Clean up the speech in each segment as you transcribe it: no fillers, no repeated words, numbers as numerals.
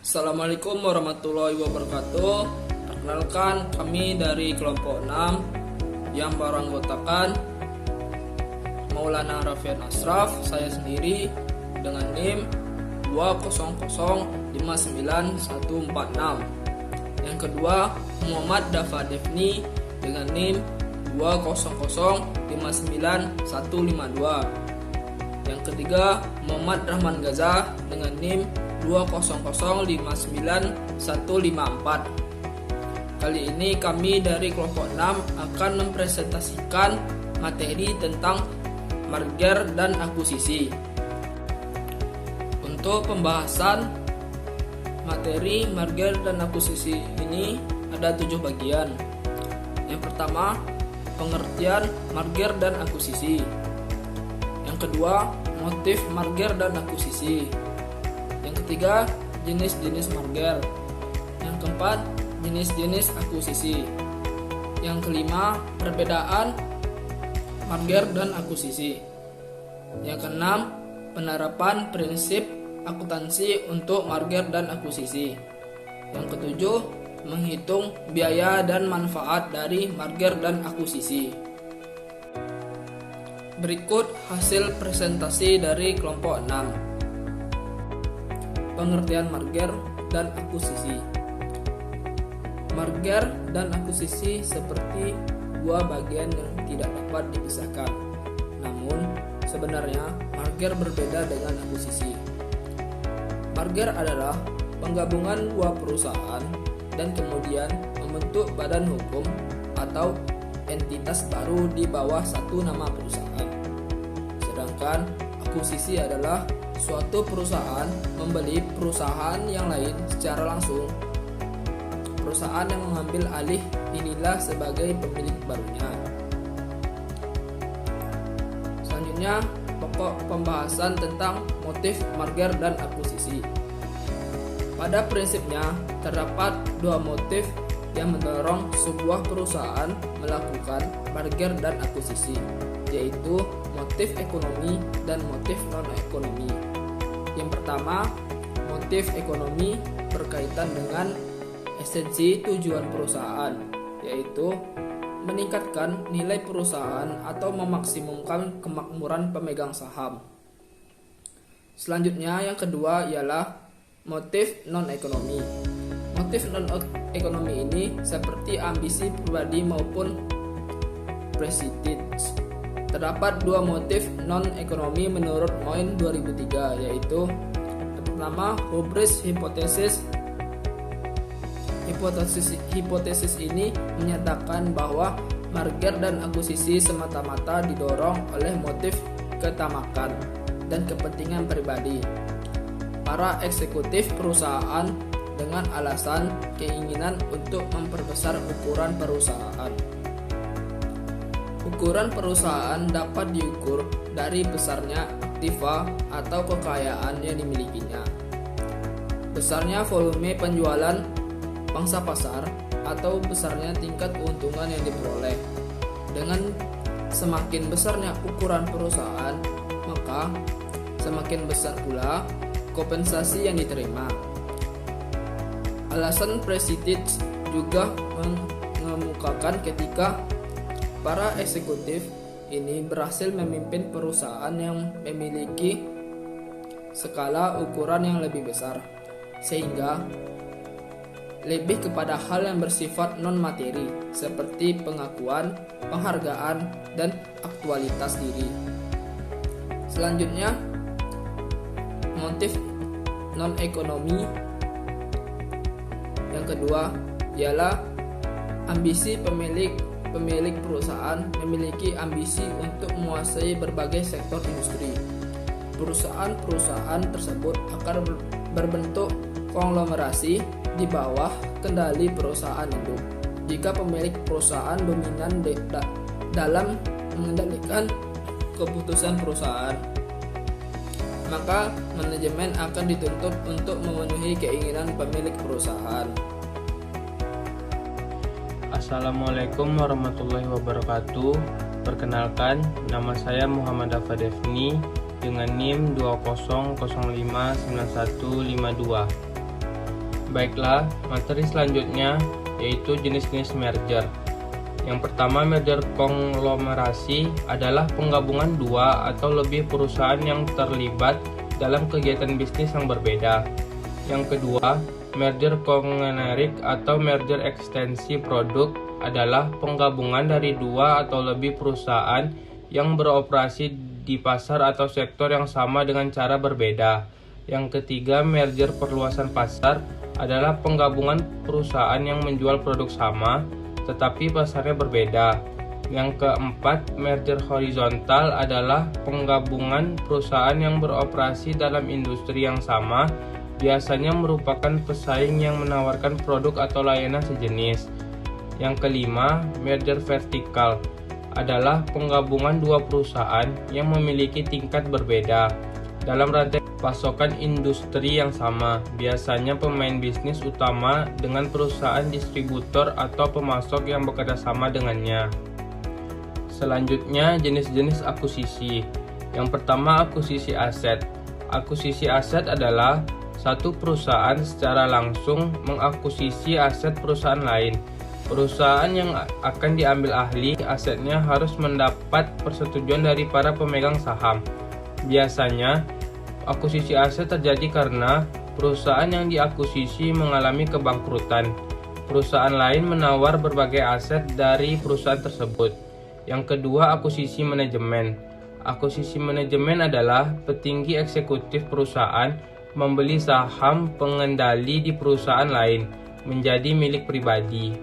Assalamualaikum warahmatullahi wabarakatuh. Perkenalkan, kami dari kelompok 6 yang beranggotakan Maulana Rafian Ashraf, saya sendiri dengan NIM 200594146. Yang kedua, Muhammad Dafa Devni dengan NIM 200595152. Yang ketiga, Muhammad Rahman Gaza dengan NIM 200594154. Kali ini kami dari kelompok 6 akan mempresentasikan materi tentang merger dan akuisisi. Untuk pembahasan materi merger dan akuisisi ini ada 7 bagian. Yang pertama, pengertian merger dan akuisisi. Yang kedua, motif merger dan akuisisi. Yang ketiga, jenis-jenis merger. Yang keempat, jenis-jenis akuisisi. Yang kelima, perbedaan merger dan akuisisi. Yang keenam, penerapan prinsip akuntansi untuk merger dan akuisisi. Yang ketujuh, menghitung biaya dan manfaat dari merger dan akuisisi. Berikut hasil presentasi dari kelompok 6. Pengertian merger dan akuisisi. Merger dan akuisisi seperti dua bagian yang tidak dapat dipisahkan. Namun, sebenarnya merger berbeda dengan akuisisi. Merger adalah penggabungan dua perusahaan dan kemudian membentuk badan hukum atau entitas baru di bawah satu nama perusahaan. Sedangkan akuisisi adalah suatu perusahaan membeli perusahaan yang lain secara langsung. Perusahaan yang mengambil alih inilah sebagai pemilik barunya. Selanjutnya, pokok pembahasan tentang motif merger dan akuisisi. Pada prinsipnya, terdapat dua motif yang mendorong sebuah perusahaan melakukan merger dan akuisisi, yaitu motif ekonomi dan motif non-ekonomi. Yang pertama, motif ekonomi berkaitan dengan esensi tujuan perusahaan, yaitu meningkatkan nilai perusahaan atau memaksimumkan kemakmuran pemegang saham. Selanjutnya, yang kedua ialah motif non-ekonomi. Motif non-ekonomi ini seperti ambisi pribadi maupun prestige. Terdapat dua motif non-ekonomi menurut Moyne 2003, yaitu yang pertama, hubris hipotesis. Hipotesis ini menyatakan bahwa merger dan akuisisi semata-mata didorong oleh motif ketamakan dan kepentingan pribadi para eksekutif perusahaan dengan alasan keinginan untuk memperbesar ukuran perusahaan. Ukuran perusahaan dapat diukur dari besarnya aktiva atau kekayaan yang dimilikinya, besarnya volume penjualan pangsa pasar, atau besarnya tingkat keuntungan yang diperoleh. Dengan semakin besarnya ukuran perusahaan, maka semakin besar pula kompensasi yang diterima. Alasan prestige juga mengemukakan ketika para eksekutif ini berhasil memimpin perusahaan yang memiliki skala ukuran yang lebih besar, sehingga lebih kepada hal yang bersifat non-materi seperti pengakuan, penghargaan, dan aktualitas diri. Selanjutnya, motif non-ekonomi yang kedua ialah ambisi pemilik perusahaan memiliki ambisi untuk menguasai berbagai sektor industri. Perusahaan-perusahaan tersebut akan berbentuk konglomerasi di bawah kendali perusahaan induk. Jika pemilik perusahaan dominan dalam mengendalikan keputusan perusahaan, maka manajemen akan dituntut untuk memenuhi keinginan pemilik perusahaan. Assalamualaikum warahmatullahi wabarakatuh. Perkenalkan, nama saya Muhammad Dafa Devni dengan NIM 200594152. Baiklah, materi selanjutnya yaitu jenis-jenis merger. Yang pertama, merger konglomerasi adalah penggabungan dua atau lebih perusahaan yang terlibat dalam kegiatan bisnis yang berbeda. Yang kedua, merger konglomerik atau merger ekstensi produk adalah penggabungan dari dua atau lebih perusahaan yang beroperasi di pasar atau sektor yang sama dengan cara berbeda. Yang ketiga, merger perluasan pasar adalah penggabungan perusahaan yang menjual produk sama tetapi pasarnya berbeda. Yang keempat, merger horizontal adalah penggabungan perusahaan yang beroperasi dalam industri yang sama, biasanya merupakan pesaing yang menawarkan produk atau layanan sejenis. Yang kelima, merger vertikal adalah penggabungan dua perusahaan yang memiliki tingkat berbeda dalam rantai pasokan industri yang sama, biasanya pemain bisnis utama dengan perusahaan distributor atau pemasok yang bekerja sama dengannya. Selanjutnya, jenis-jenis akuisisi. Yang pertama, akuisisi aset. Akuisisi aset adalah satu perusahaan secara langsung mengakuisisi aset perusahaan lain. Perusahaan yang akan diambil alih asetnya harus mendapat persetujuan dari para pemegang saham. Biasanya, akuisisi aset terjadi karena perusahaan yang diakuisisi mengalami kebangkrutan. Perusahaan lain menawar berbagai aset dari perusahaan tersebut. Yang kedua, akuisisi manajemen. Akuisisi manajemen adalah petinggi eksekutif perusahaan membeli saham pengendali di perusahaan lain menjadi milik pribadi.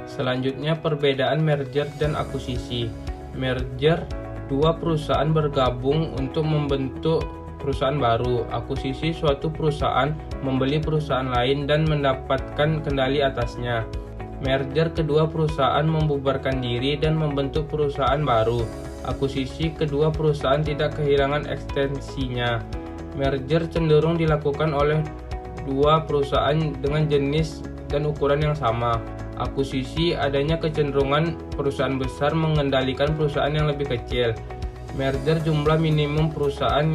Selanjutnya, perbedaan merger dan akuisisi. Merger, dua perusahaan bergabung untuk membentuk perusahaan baru. Akuisisi, suatu perusahaan membeli perusahaan lain dan mendapatkan kendali atasnya. Merger, kedua perusahaan membubarkan diri dan membentuk perusahaan baru. Akuisisi, kedua perusahaan tidak kehilangan ekstensinya. Merger cenderung dilakukan oleh dua perusahaan dengan jenis dan ukuran yang sama. Akuisisi, adanya kecenderungan perusahaan besar mengendalikan perusahaan yang lebih kecil. Merger, jumlah minimum perusahaan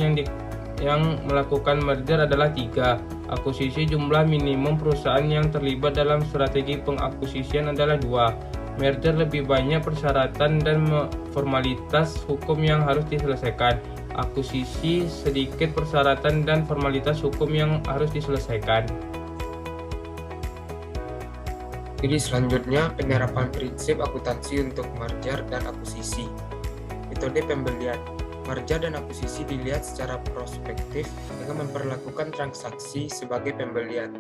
yang melakukan merger adalah 3. Akuisisi, jumlah minimum perusahaan yang terlibat dalam strategi pengakuisisian adalah 2. Merger, lebih banyak persyaratan dan formalitas hukum yang harus diselesaikan. Akuisisi, sedikit persyaratan dan formalitas hukum yang harus diselesaikan. Jadi selanjutnya, penerapan prinsip akuntansi untuk merger dan akuisisi. Metode pembelian. Merger dan akuisisi dilihat secara prospektif dengan memperlakukan transaksi sebagai pembelian.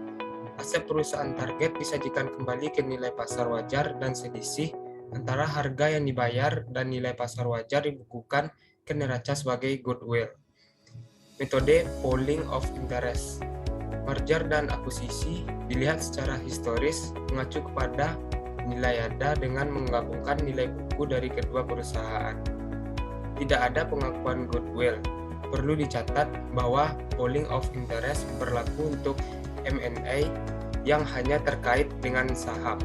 Aset perusahaan target disajikan kembali ke nilai pasar wajar dan selisih antara harga yang dibayar dan nilai pasar wajar dibukukan ke neraca sebagai goodwill. Metode pooling of interest. Merger dan akuisisi dilihat secara historis mengacu kepada nilai ada dengan menggabungkan nilai buku dari kedua perusahaan. Tidak ada pengakuan goodwill. Perlu dicatat bahwa pooling of interest berlaku untuk M&A yang hanya terkait dengan saham.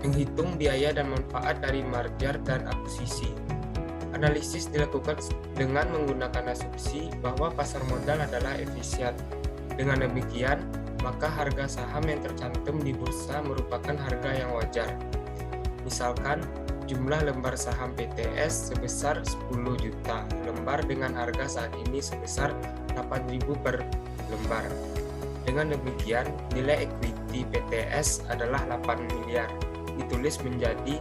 Menghitung biaya dan manfaat dari merger dan akuisisi. Analisis dilakukan dengan menggunakan asumsi bahwa pasar modal adalah efisien. Dengan demikian, maka harga saham yang tercantum di bursa merupakan harga yang wajar. Misalkan, jumlah lembar saham PTS sebesar 10 juta lembar dengan harga saat ini sebesar 8.000 per lembar. Dengan demikian, nilai equity PTS adalah 8 miliar. Ditulis menjadi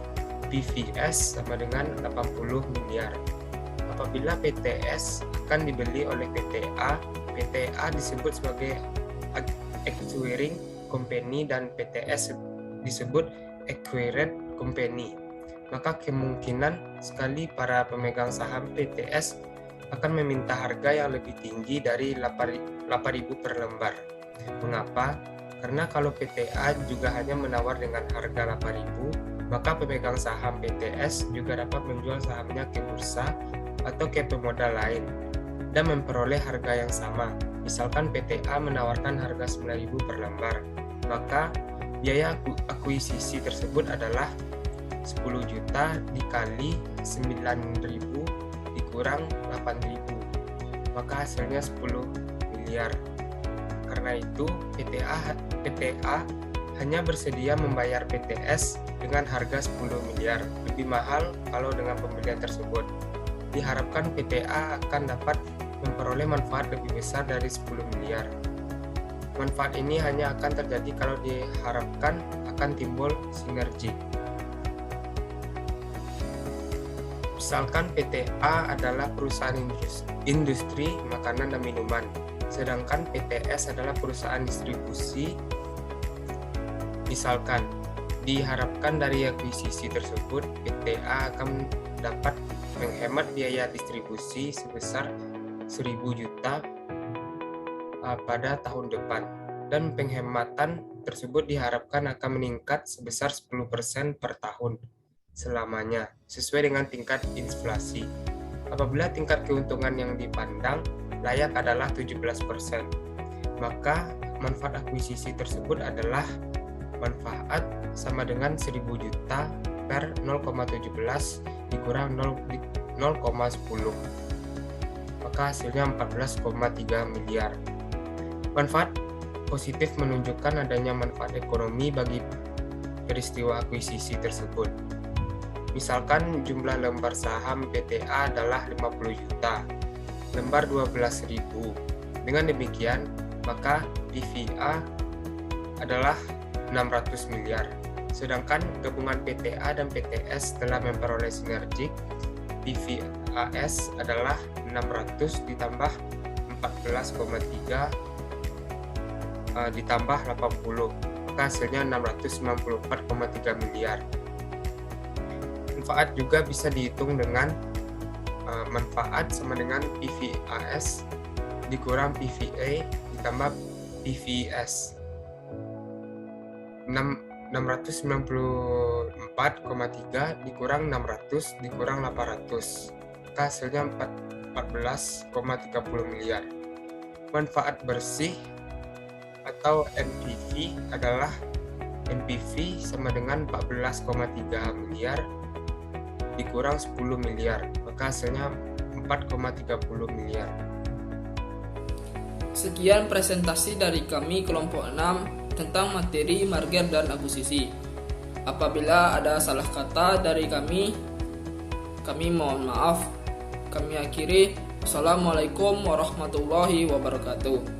PVS sama dengan 80 miliar. Apabila PTS akan dibeli oleh PTA, PTA disebut sebagai acquiring company dan PTS disebut acquired company. Maka kemungkinan sekali para pemegang saham PTS akan meminta harga yang lebih tinggi dari 8.000 per lembar. Mengapa? Karena kalau PTA juga hanya menawar dengan harga 8.000, maka pemegang saham PTS juga dapat menjual sahamnya ke bursa atau ke pemodal lain dan memperoleh harga yang sama. Misalkan PTA menawarkan harga 9.000 per lembar, maka biaya akuisisi tersebut adalah 10 juta dikali 9.000 dikurang 8.000. maka hasilnya 10 miliar. Karena itu, PTA hanya bersedia membayar PTS dengan harga 10 miliar, lebih mahal kalau dengan pembelian tersebut. Diharapkan PTA akan dapat memperoleh manfaat lebih besar dari 10 miliar. Manfaat ini hanya akan terjadi kalau diharapkan akan timbul sinergi. Misalkan PTA adalah perusahaan industri makanan dan minuman, sedangkan PTS adalah perusahaan distribusi. Misalkan, diharapkan dari akuisisi tersebut, PTA akan dapat menghemat biaya distribusi sebesar 1.000 juta pada tahun depan, dan penghematan tersebut diharapkan akan meningkat sebesar 10% per tahun selamanya, sesuai dengan tingkat inflasi. Apabila tingkat keuntungan yang dipandang layak adalah 17%, maka manfaat akuisisi tersebut adalah manfaat sama dengan 1.000 juta per 0,17 dikurang 0,10, maka hasilnya 14,3 miliar. Manfaat positif menunjukkan adanya manfaat ekonomi bagi peristiwa akuisisi tersebut. Misalkan jumlah lembar saham PTA adalah 50 juta, lembar 12.000. Dengan demikian, maka PVA adalah 600 miliar. Sedangkan gabungan PTA dan PTS telah memperoleh sinergi. PVAS adalah 600 ditambah 14,3 ditambah 80, maka hasilnya 694,3 miliar. Manfaat juga bisa dihitung dengan manfaat sama dengan PVAS dikurang PVA ditambah PVS. 694,3 dikurang 600 dikurang 800, maka hasilnya 14,30 miliar. Manfaat bersih atau NPV adalah NPV sama dengan 14,3 miliar dikurang 10 miliar, maka hasilnya 4,30 miliar. Sekian presentasi dari kami kelompok 6 tentang materi merger dan akuisisi. Apabila ada salah kata dari kami mohon maaf. Kami akhiri. Assalamualaikum warahmatullahi wabarakatuh.